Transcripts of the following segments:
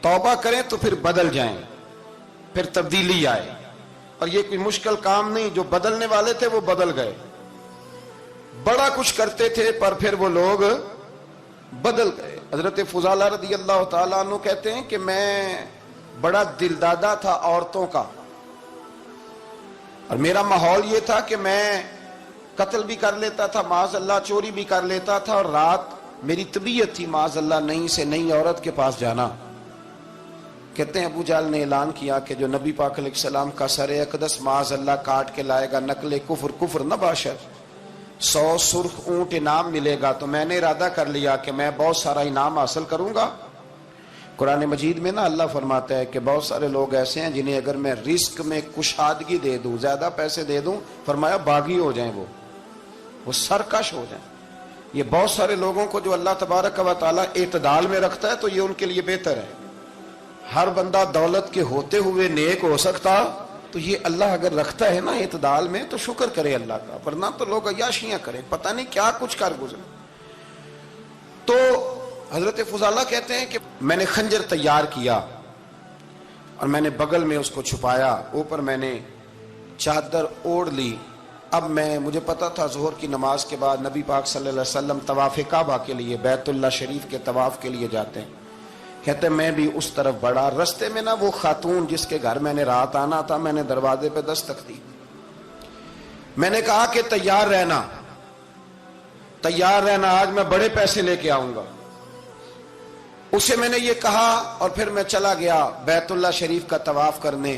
तौबा करें तो फिर बदल जाएं, फिर तब्दीली आए। और ये कोई मुश्किल काम नहीं, जो बदलने वाले थे वो बदल गए। बड़ा कुछ करते थे पर फिर वो लोग बदल गए। हजरत फुजाला रदी अल्लाह ताला अन्हु कहते हैं कि मैं बड़ा दिलदादा था औरतों का, और मेरा माहौल ये था कि मैं कत्ल भी कर लेता था, माज़अल्लाह चोरी भी कर लेता था, और रात मेरी तबीयत थी माज़अल्लाह नई से नई औरत के पास जाना। कहते हैं अबू जाल ने ऐलान किया कि जो नबी पाक अलैहिस्सलाम का सरे अक़दस माज़अल्लाह काट के लाएगा, नकले कुफ्र कुफ्र न बाशर, 100 सुर्ख ऊंट इनाम मिलेगा। तो मैंने इरादा कर लिया कि मैं बहुत सारा इनाम हासिल करूंगा। कुरान मजीद में ना अल्लाह फरमाता है कि बहुत सारे लोग ऐसे हैं जिन्हें अगर मैं रिस्क में कुशादगी दे दूं, ज्यादा पैसे दे दूं, फरमाया बागी हो जाएं, वो सरकश हो जाएं। ये बहुत सारे लोगों को जो अल्लाह तबारक व तआला एतदाल में रखता है तो ये उनके लिए बेहतर है। हर बंदा दौलत के होते हुए नेक हो सकता, तो ये अल्लाह अगर रखता है ना एतदाल में तो शुक्र करे अल्लाह का, वरना तो लोग अय्याशियां करें, पता नहीं क्या कुछ कर गुजरे। तो हजरत फुजाला कहते हैं कि मैंने खंजर तैयार किया और मैंने बगल में उसको छुपाया, ऊपर मैंने चादर ओढ़ ली। अब मुझे पता था ज़ोहर की नमाज के बाद नबी पाक सल्लल्लाहु अलैहि वसल्लम तवाफ़ काबा के लिए, बैतुल्लाह शरीफ के तवाफ़ के लिए जाते हैं। कहते मैं भी उस तरफ बढ़ा। रस्ते में ना वो खातून जिसके घर मैंने रात आना था, मैंने दरवाजे पे दस्तक दी। मैंने कहा कि तैयार रहना, तैयार रहना, आज मैं बड़े पैसे लेके आऊंगा। उसे मैंने ये कहा और फिर मैं चला गया बैतुल्लाह शरीफ का तवाफ करने।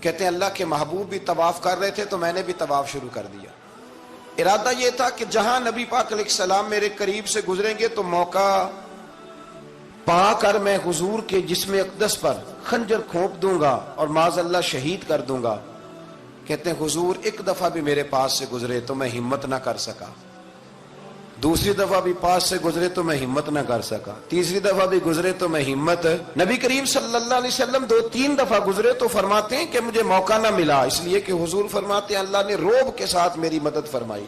कहते हैं अल्लाह के महबूब भी तवाफ कर रहे थे तो मैंने भी तवाफ शुरू कर दिया। इरादा ये था कि जहां नबी पाक अलैहिस्सलाम मेरे करीब से गुजरेंगे तो मौका पाकर मैं हुजूर के जिस्म अक़दस पर खंजर खोप दूंगा और माज़अल्लाह शहीद कर दूंगा। कहते हैं हुजूर एक दफा भी मेरे पास से गुजरे तो मैं हिम्मत ना कर सका, दूसरी दफा भी पास से गुजरे तो मैं हिम्मत ना कर सका, तीसरी दफा भी गुजरे तो मैं हिम्मत। नबी करीम सल्लल्लाहु अलैहि वसल्लम 2-3 दफा गुजरे तो फरमाते हैं कि मुझे मौका ना मिला, इसलिए कि हुजूर फरमाते हैं अल्लाह ने रोब के साथ मेरी मदद फरमाई,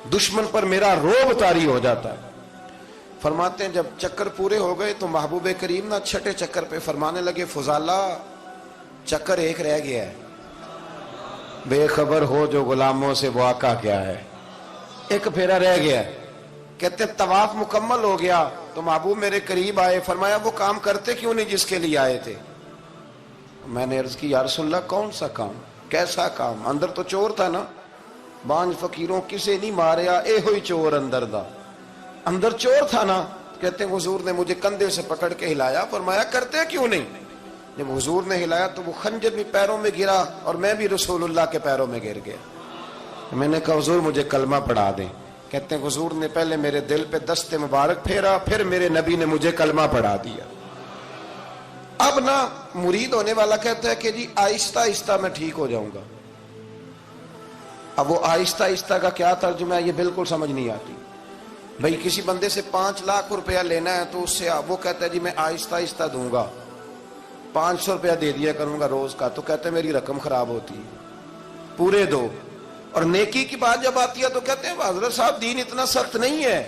दुश्मन पर मेरा रोब तारी हो जाता है। फरमाते हैं जब चक्कर पूरे हो गए तो महबूब करीम ना छठे चक्कर पे फरमाने लगे फुजाला चक्कर एक रह गया है, बेखबर हो जो गुलामों से वो आका क्या है, एक फेरा रह गया। कहते तवाफ मुकम्मल हो गया तो महबूब मेरे करीब आए, फरमाया वो काम करते क्यों नहीं जिसके लिए आए थे। मैंने अर्ज की या रसूलल्लाह कौन सा काम, कैसा काम। अंदर तो चोर था ना, बांझ फकीरों किसे नहीं मारिया ए हुई चोर अंदर दा, अंदर चोर था ना। कहते हुजूर ने मुझे कंधे से पकड़ के हिलाया, फरमाया करते क्यों नहीं। जब हुजूर ने हिलाया तो वो खंजर भी पैरों में गिरा और मैं भी रसूलुल्लाह के पैरों में गिर गया। मैंने कहा हुजूर मुझे कलमा पढ़ा दें। कहते हैं हुजूर ने पहले मेरे दिल पे दस्ते मुबारक फेरा, फिर मेरे नबी ने मुझे कलमा पढ़ा दिया। अब ना मुरीद होने वाला कहता है कि जी आहिस्ता आहिस्ता मैं ठीक हो जाऊंगा। अब वो आहिस्ता आहिस्ता का क्या तर्जुमा है ये बिल्कुल समझ नहीं आती। भाई किसी बंदे से 5 लाख रुपया लेना है तो उससे वो कहता है जी मैं आहिस्ता आहिस्ता दूंगा, 500 रुपया दे दिया करूंगा रोज का, तो कहते हैं मेरी रकम खराब होती है, पूरे दो। और नेकी की बात जब आती है तो कहते हैं हजरत साहब दीन इतना सख्त नहीं है,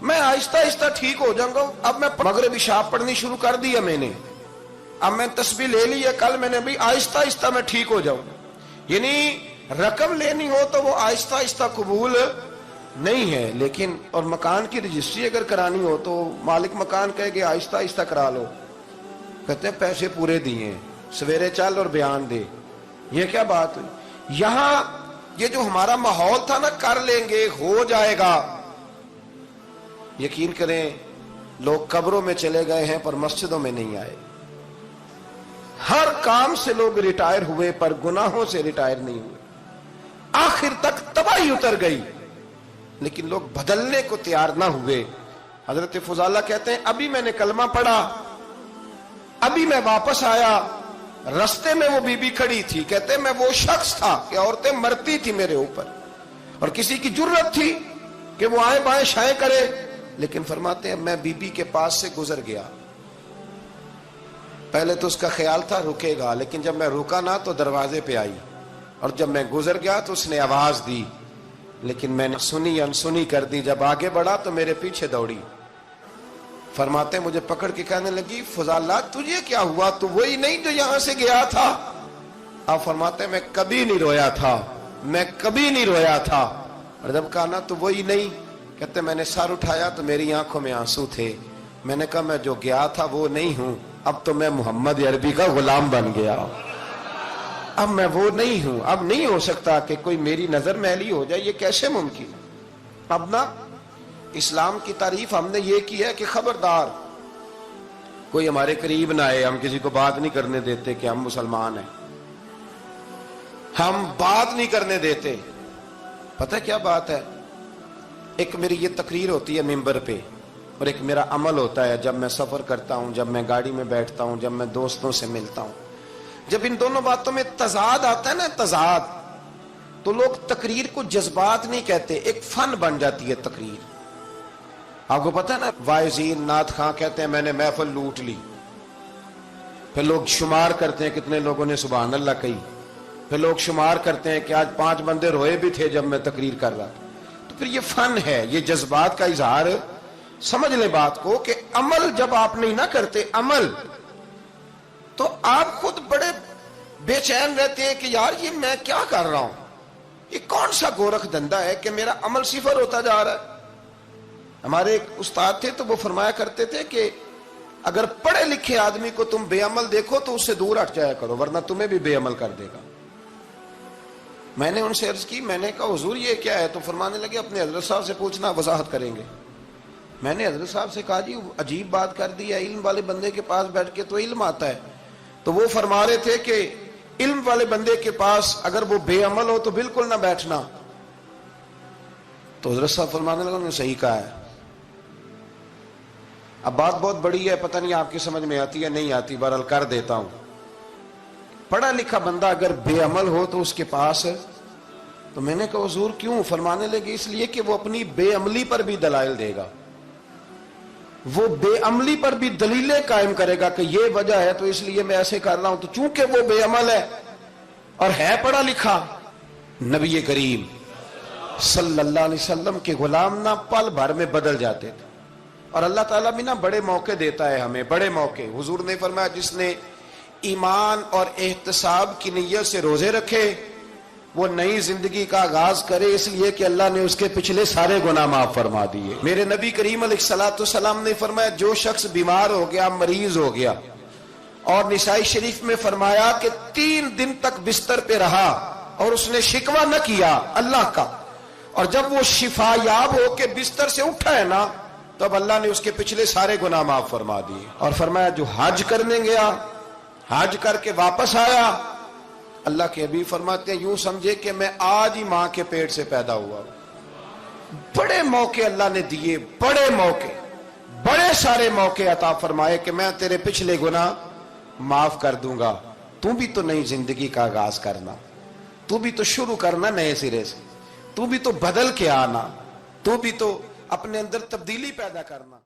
मैं आहिस्ता आहिस्ता ठीक हो जाऊंगा। अब मैं मगरिबी शाप पढ़नी शुरू कर दिया मैंने, अब मैं तस्बीह ले ली है कल मैंने, भी आहिस्ता आहिस्ता मैं ठीक हो जाऊंगा। यानी रकम लेनी हो तो वो आहिस्ता आहिस्ता कबूल नहीं है। लेकिन और मकान की रजिस्ट्री अगर करानी हो तो मालिक मकान कहे आहिस्ता आहिस्ता करा लो, कहते हैं पैसे पूरे दिए, सवेरे चल और बयान दे। ये क्या बात हुई। यहां ये जो हमारा माहौल था ना, कर लेंगे हो जाएगा, यकीन करें लोग कब्रों में चले गए हैं पर मस्जिदों में नहीं आए। हर काम से लोग रिटायर हुए पर गुनाहों से रिटायर नहीं हुए। आखिर तक तबाही उतर गई लेकिन लोग बदलने को तैयार ना हुए। हजरत फुजाला कहते हैं अभी मैंने कलमा पढ़ा, अभी मैं वापस आया, रस्ते में वो बीबी खड़ी थी। कहते मैं वो शख्स था कि औरतें मरती थी मेरे ऊपर और किसी की जुर्रत थी कि वो आए बाएं शाएं करे, लेकिन फरमाते हैं मैं बीबी के पास से गुजर गया। पहले तो उसका ख्याल था रुकेगा, लेकिन जब मैं रुका ना तो दरवाजे पे आई, और जब मैं गुजर गया तो उसने आवाज दी, लेकिन मैंने सुनी अनसुनी कर दी। जब आगे बढ़ा तो मेरे पीछे दौड़ी। فرماتے ہیں مجھے پکڑ کے کہنے لگی فضالہ تجھے کیا ہوا؟ تو وہی نہیں جو یہاں سے گیا تھا؟ آپ فرماتے ہیں میں کبھی نہیں رویا تھا، میں کبھی نہیں رویا تھا۔ اور جب کہا نا تو وہی نہیں، کہتے میں نے سر اٹھایا تو میری آنکھوں میں آنسو تھے۔ میں نے کہا میں جو گیا تھا وہ نہیں ہوں، اب تو میں محمد عربی کا غلام بن گیا، اب میں وہ نہیں ہوں، اب نہیں ہو سکتا کہ کوئی میری نظر میلی ہو جائے، یہ کیسے ممکن؟ اب نا اسلام کی تعریف ہم نے یہ کی ہے کہ خبردار کوئی ہمارے قریب نہ آئے، ہم کسی کو بات نہیں کرنے دیتے کہ ہم مسلمان ہیں، ہم بات نہیں کرنے دیتے۔ پتہ کیا بات ہے؟ ایک میری یہ تقریر ہوتی ہے ممبر پہ، اور ایک میرا عمل ہوتا ہے جب میں سفر کرتا ہوں، جب میں گاڑی میں بیٹھتا ہوں، جب میں دوستوں سے ملتا ہوں۔ جب ان دونوں باتوں میں تضاد آتا ہے نا، تضاد، تو لوگ تقریر کو جذبات نہیں کہتے، ایک فن بن جاتی ہے تقریر۔ آپ کو پتہ ہے نا وائزین نعت خواں کہتے ہیں میں نے محفل لوٹ لی، پھر لوگ شمار کرتے ہیں کتنے لوگوں نے سبحان اللہ کہی، پھر لوگ شمار کرتے ہیں کہ آج 5 بندے روئے بھی تھے جب میں تقریر کر رہا تھا۔ تو پھر یہ فن ہے، یہ جذبات کا اظہار۔ سمجھ لیں بات کو کہ عمل جب آپ نہیں نہ کرتے عمل، تو آپ خود بڑے بے چین رہتے ہیں کہ یار یہ میں کیا کر رہا ہوں، یہ کون سا گورکھ دھندا ہے کہ میرا عمل صفر ہوتا جا رہا ہے۔ ہمارے ایک استاد تھے تو وہ فرمایا کرتے تھے کہ اگر پڑھے لکھے آدمی کو تم بے عمل دیکھو تو اس سے دور ہٹ جایا کرو، ورنہ تمہیں بھی بے عمل کر دے گا۔ میں نے ان سے عرض کی، میں نے کہا حضور یہ کیا ہے؟ تو فرمانے لگے اپنے حضرت صاحب سے پوچھنا، وضاحت کریں گے۔ میں نے حضرت صاحب سے کہا جی عجیب بات کر دی ہے، علم والے بندے کے پاس بیٹھ کے تو علم آتا ہے۔ تو وہ فرما رہے تھے کہ علم والے بندے کے پاس اگر وہ بے عمل ہو تو بالکل نہ بیٹھنا۔ تو حضرت صاحب فرمانے لگا انہوں نے صحیح کہا ہے۔ اب بات بہت بڑی ہے، پتہ نہیں آپ کی سمجھ میں آتی ہے نہیں آتی، بہرحال کر دیتا ہوں۔ پڑھا لکھا بندہ اگر بے عمل ہو تو اس کے پاس، تو میں نے کہا حضور کیوں؟ فرمانے لگے اس لیے کہ وہ اپنی بے عملی پر بھی دلائل دے گا، وہ بے عملی پر بھی دلیلیں قائم کرے گا کہ یہ وجہ ہے تو اس لیے میں ایسے کر رہا ہوں۔ تو چونکہ وہ بے عمل ہے اور ہے پڑھا لکھا، نبی کریم صلی اللہ علیہ وسلم کے غلام نہ پل بھر میں بدل جاتے تھے۔ اور اللہ تعالیٰ بھی نہ بڑے موقع دیتا ہے ہمیں، بڑے موقع۔ حضور نے فرمایا جس نے ایمان اور احتساب کی نیت سے روزے رکھے وہ نئی زندگی کا آغاز کرے، اس لیے کہ اللہ نے اس کے پچھلے سارے گناہ معاف فرما دیے۔ میرے نبی کریم علیہ الصلوۃ والسلام نے فرمایا جو شخص بیمار ہو گیا، مریض ہو گیا، اور نسائی شریف میں فرمایا کہ 3 دن تک بستر پہ رہا اور اس نے شکوہ نہ کیا اللہ کا، اور جب وہ شفا یاب ہو کے بستر سے اٹھا ہے نا، تو اب اللہ نے اس کے پچھلے سارے گناہ معاف فرما دیے۔ اور فرمایا جو حج کرنے گیا، حج کر کے واپس آیا، اللہ کے حبیب فرماتے ہیں یوں سمجھے کہ میں آج ہی ماں کے پیٹ سے پیدا ہوا۔ بڑے موقع اللہ نے دیے، بڑے موقع، بڑے سارے موقع عطا فرمائے کہ میں تیرے پچھلے گناہ معاف کر دوں گا، تو بھی تو نئی زندگی کا آغاز کرنا، تو بھی تو شروع کرنا نئے سرے سے، تو بھی تو بدل کے آنا، تو بھی تو اپنے اندر تبدیلی پیدا کرنا۔